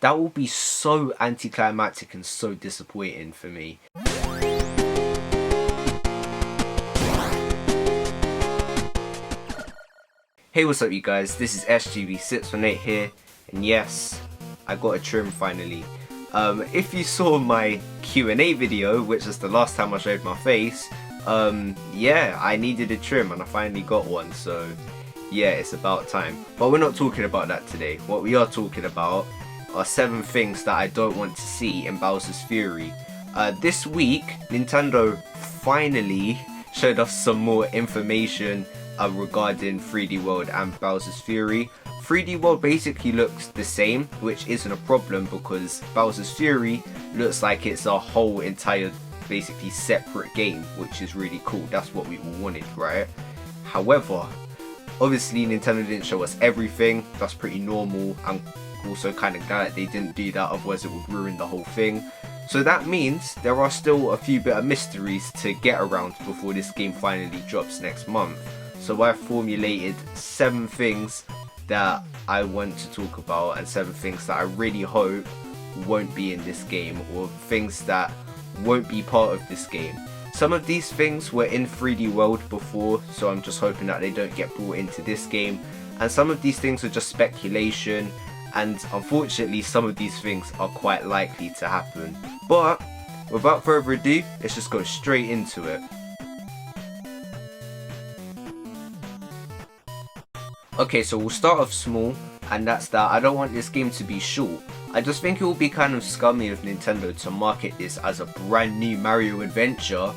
That will be so anticlimactic and so disappointing for me. Hey, what's up you guys, this is SGB618 here, and yes, I got a trim finally. If you saw my Q&A video, which is the last time I showed my face, yeah, I needed a trim and I finally got one, so yeah, it's about time. But we're not talking about that today. What we are talking about are 7 things that I don't want to see in Bowser's Fury. This week, Nintendo finally showed us some more information regarding 3D World and Bowser's Fury. 3D World basically looks the same, which isn't a problem because Bowser's Fury looks like it's a whole entire basically separate game, which is really cool. That's what we all wanted, right? However, obviously Nintendo didn't show us everything. That's pretty normal. I'm also kind of glad that they didn't do that, otherwise it would ruin the whole thing. So that means there are still a few bit of mysteries to get around before this game finally drops next month. So I've formulated 7 things that I want to talk about and 7 things that I really hope won't be in this game, or things that won't be part of this game. Some of these things were in 3D World before, so I'm just hoping that they don't get brought into this game. And some of these things are just speculation, and unfortunately some of these things are quite likely to happen. But without further ado, let's just go straight into it. Okay, so we'll start off small, and that's that I don't want this game to be short. I just think it will be kind of scummy of Nintendo to market this as a brand new Mario adventure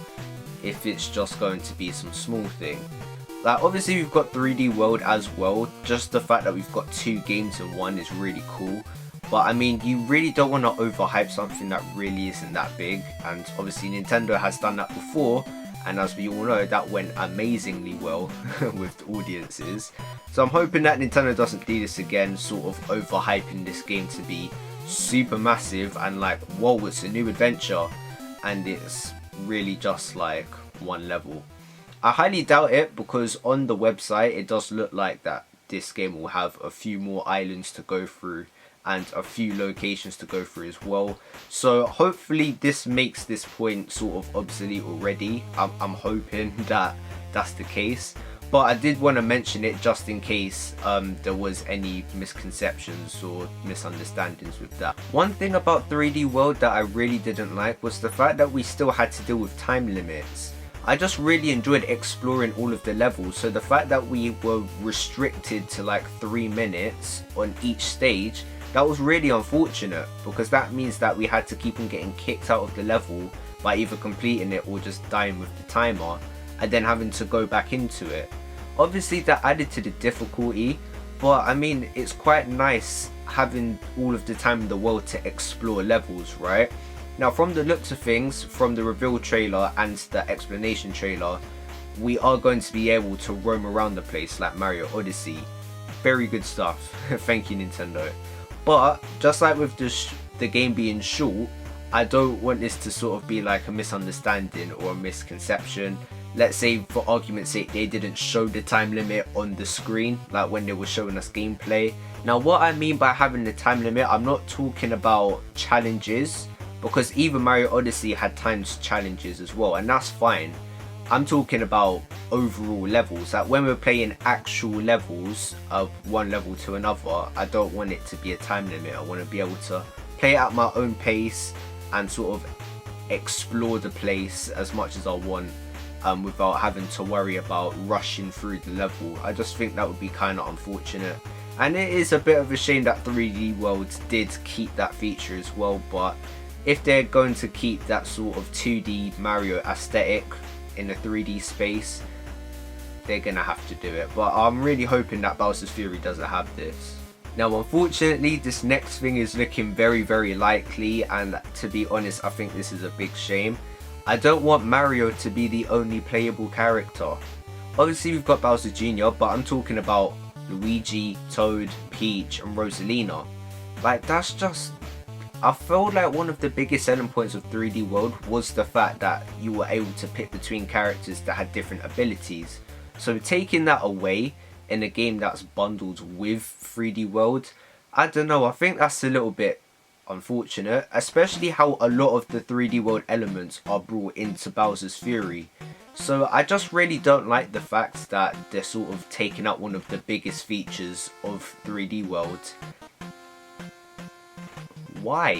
if it's just going to be some small thing. Like, obviously we've got 3D World as well, just the fact that we've got 2 games in one is really cool. But I mean, you really don't want to overhype something that really isn't that big, and obviously Nintendo has done that before, and as we all know, that went amazingly well with audiences. So I'm hoping that Nintendo doesn't do this again, sort of overhyping this game to be super massive and like, whoa, it's a new adventure, and it's really just like one level. I highly doubt it, because on the website it does look like that this game will have a few more islands to go through and a few locations to go through as well. So hopefully this makes this point sort of obsolete already. I'm hoping that that's the case. But I did want to mention it just in case there was any misconceptions or misunderstandings with that. One thing about 3D World that I really didn't like was the fact that we still had to deal with time limits. I just really enjoyed exploring all of the levels, so the fact that we were restricted to like 3 minutes on each stage, that was really unfortunate, because that means that we had to keep on getting kicked out of the level by either completing it or just dying with the timer, and then having to go back into it. Obviously that added to the difficulty, but I mean, it's quite nice having all of the time in the world to explore levels, right? Now, from the looks of things, from the reveal trailer and the explanation trailer, we are going to be able to roam around the place like Mario Odyssey. Very good stuff. Thank you, Nintendo. But just like with the game being short, I don't want this to sort of be like a misunderstanding or a misconception. Let's say, for argument's sake, they didn't show the time limit on the screen, like when they were showing us gameplay. Now, what I mean by having the time limit, I'm not talking about challenges, because even Mario Odyssey had timed challenges as well, and that's fine. I'm talking about overall levels. Like when we're playing actual levels of one level to another, I don't want it to be a time limit. I want to be able to play at my own pace and sort of explore the place as much as I want, without having to worry about rushing through the level. I just think that would be kind of unfortunate, and it is a bit of a shame that 3D World did keep that feature as well. But if they're going to keep that sort of 2D Mario aesthetic in a 3D space, they're gonna have to do it. But I'm really hoping that Bowser's Fury doesn't have this. Now, unfortunately, this next thing is looking very, very likely, and to be honest, I think this is a big shame. I don't want Mario to be the only playable character. Obviously, we've got Bowser Jr., but I'm talking about Luigi, Toad, Peach, and Rosalina. Like, that's just... I felt like one of the biggest selling points of 3D World was the fact that you were able to pick between characters that had different abilities. So taking that away in a game that's bundled with 3D World, I don't know, I think that's a little bit unfortunate, especially how a lot of the 3D world elements are brought into Bowser's Fury. So I just really don't like the fact that they're sort of taking out one of the biggest features of 3D world. Why?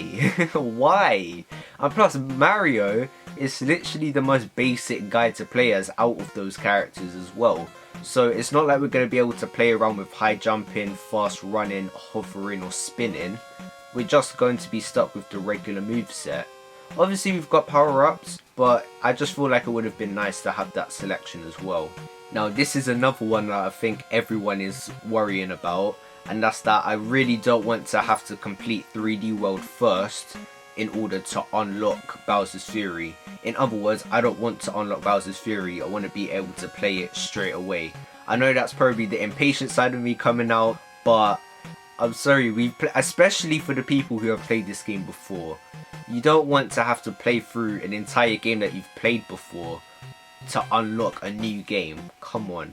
Why? And plus, Mario is literally the most basic guy to play as out of those characters as well. So it's not like we're going to be able to play around with high jumping, fast running, hovering or spinning. We're just going to be stuck with the regular moveset. Obviously we've got power-ups, but I just feel like it would have been nice to have that selection as well. Now this is another one that I think everyone is worrying about, and that's that I really don't want to have to complete 3D World first in order to unlock Bowser's Fury. In other words, I don't want to unlock Bowser's Fury, I want to be able to play it straight away. I know that's probably the impatient side of me coming out, but I'm sorry, especially for the people who have played this game before. You don't want to have to play through an entire game that you've played before to unlock a new game. Come on.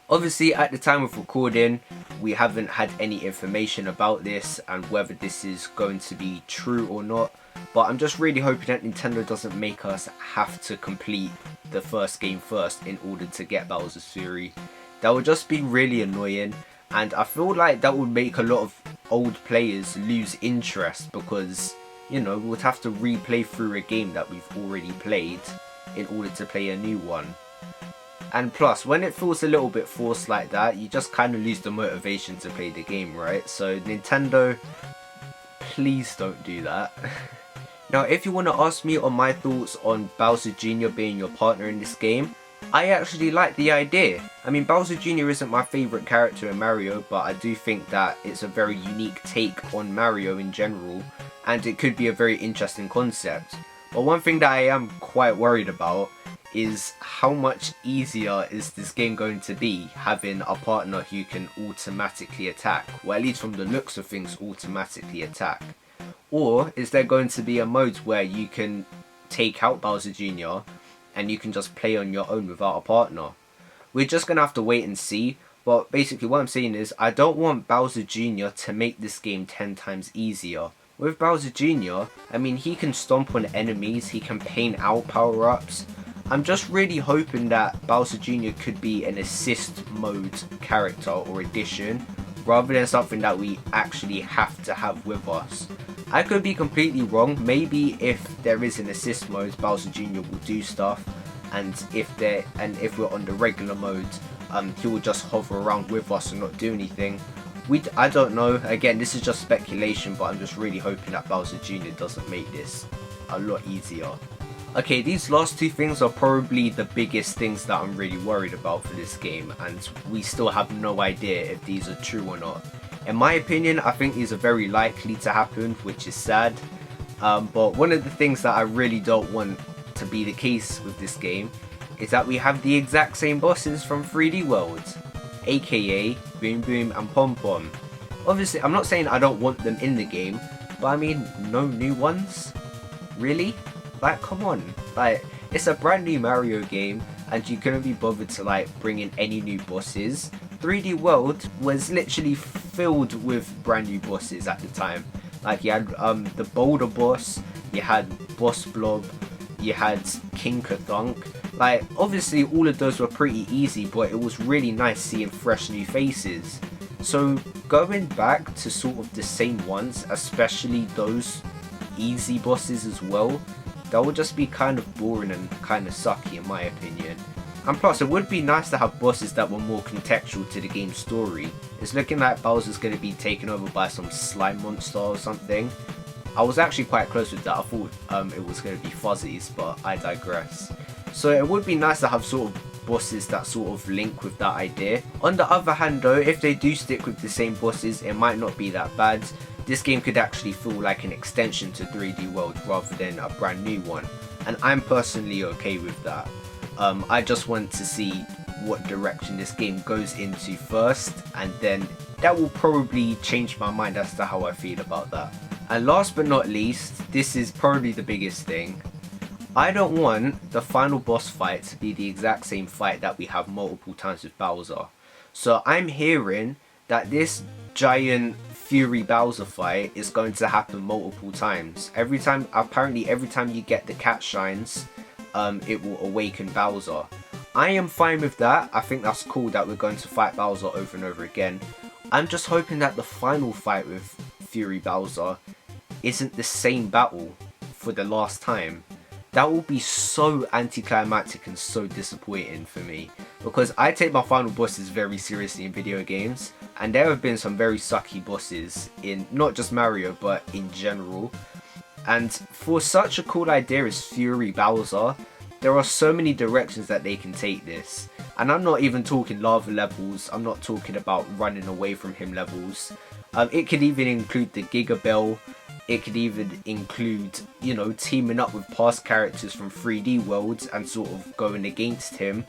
Obviously at the time of recording we haven't had any information about this and whether this is going to be true or not, but I'm just really hoping that Nintendo doesn't make us have to complete the first game first in order to get Bowser's Fury. That would just be really annoying, and I feel like that would make a lot of old players lose interest because, you know, we would have to replay through a game that we've already played in order to play a new one. And plus, when it feels a little bit forced like that, you just kind of lose the motivation to play the game, right? So Nintendo, please don't do that. Now, if you want to ask me on my thoughts on Bowser Jr. being your partner in this game, I actually like the idea. I mean, Bowser Jr. isn't my favourite character in Mario, but I do think that it's a very unique take on Mario in general, and it could be a very interesting concept. But one thing that I am quite worried about is how much easier is this game going to be having a partner who can automatically attack, well, at least from the looks of things, automatically attack. Or is there going to be a mode where you can take out Bowser Jr. and you can just play on your own without a partner? We're just going to have to wait and see, but basically what I'm saying is I don't want Bowser Jr. to make this game 10 times easier. With Bowser Jr., I mean, he can stomp on enemies, he can paint out power-ups. I'm just really hoping that Bowser Jr. could be an assist mode character or addition, rather than something that we actually have to have with us. I could be completely wrong. Maybe if there is an assist mode, Bowser Jr. will do stuff, and if we're on the regular mode, he will just hover around with us and not do anything. I don't know. Again, this is just speculation, but I'm just really hoping that Bowser Jr. doesn't make this a lot easier. Okay, these last two things are probably the biggest things that I'm really worried about for this game, and we still have no idea if these are true or not. In my opinion, I think these are very likely to happen, which is sad. But one of the things that I really don't want to be the case with this game is that we have the exact same bosses from 3D World, aka Boom Boom and Pom Pom. Obviously, I'm not saying I don't want them in the game, but I mean, no new ones? Really? Like, come on. Like, it's a brand new Mario game and you couldn't be bothered to like bring in any new bosses. 3D World was literally filled with brand new bosses at the time. Like, you had the Boulder boss, you had Boss Blob, you had King Kathunk. Like, obviously all of those were pretty easy, but it was really nice seeing fresh new faces. So going back to sort of the same ones, especially those easy bosses as well, that would just be kind of boring and kind of sucky in my opinion. And plus, it would be nice to have bosses that were more contextual to the game's story. It's looking like Bowser's going to be taken over by some slime monster or something. I was actually quite close with that. I thought it was going to be Fuzzies, but I digress. So it would be nice to have sort of bosses that sort of link with that idea. On the other hand though, if they do stick with the same bosses, it might not be that bad. This game could actually feel like an extension to 3D World rather than a brand new one. And I'm personally okay with that. I just want to see what direction this game goes into first, and then that will probably change my mind as to how I feel about that. And last but not least, this is probably the biggest thing. I don't want the final boss fight to be the exact same fight that we have multiple times with Bowser. So I'm hearing that this giant Fury Bowser fight is going to happen multiple times. Apparently every time you get the cat shines, it will awaken Bowser. I am fine with that. I think that's cool that we're going to fight Bowser over and over again. I'm just hoping that the final fight with Fury Bowser isn't the same battle for the last time. That will be so anticlimactic and so disappointing for me, because I take my final bosses very seriously in video games, and there have been some very sucky bosses in not just Mario but in general. And for such a cool idea as Fury Bowser, there are so many directions that they can take this. And I'm not even talking lava levels, I'm not talking about running away from him levels. It could even include the Giga Bell. It could even include, you know, teaming up with past characters from 3D worlds and sort of going against him.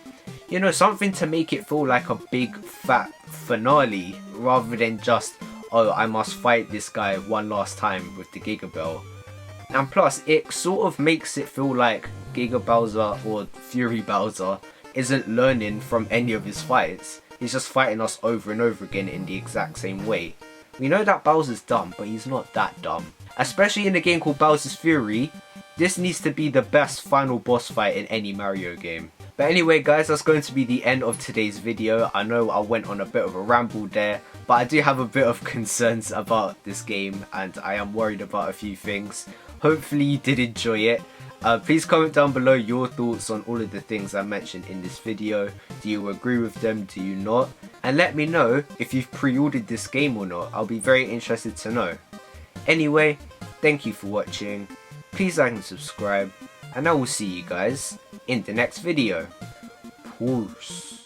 You know, something to make it feel like a big fat finale rather than just, oh, I must fight this guy one last time with the Giga Bell. And plus, it sort of makes it feel like Giga Bowser or Fury Bowser isn't learning from any of his fights. He's just fighting us over and over again in the exact same way. We know that Bowser's dumb, but he's not that dumb. Especially in a game called Bowser's Fury, this needs to be the best final boss fight in any Mario game. But anyway guys, that's going to be the end of today's video. I know I went on a bit of a ramble there, but I do have a bit of concerns about this game and I am worried about a few things. Hopefully you did enjoy it. Please comment down below your thoughts on all of the things I mentioned in this video. Do you agree with them? Do you not? And let me know if you've pre-ordered this game or not. I'll be very interested to know. Anyway, thank you for watching. Please like and subscribe. And I will see you guys in the next video. Peace.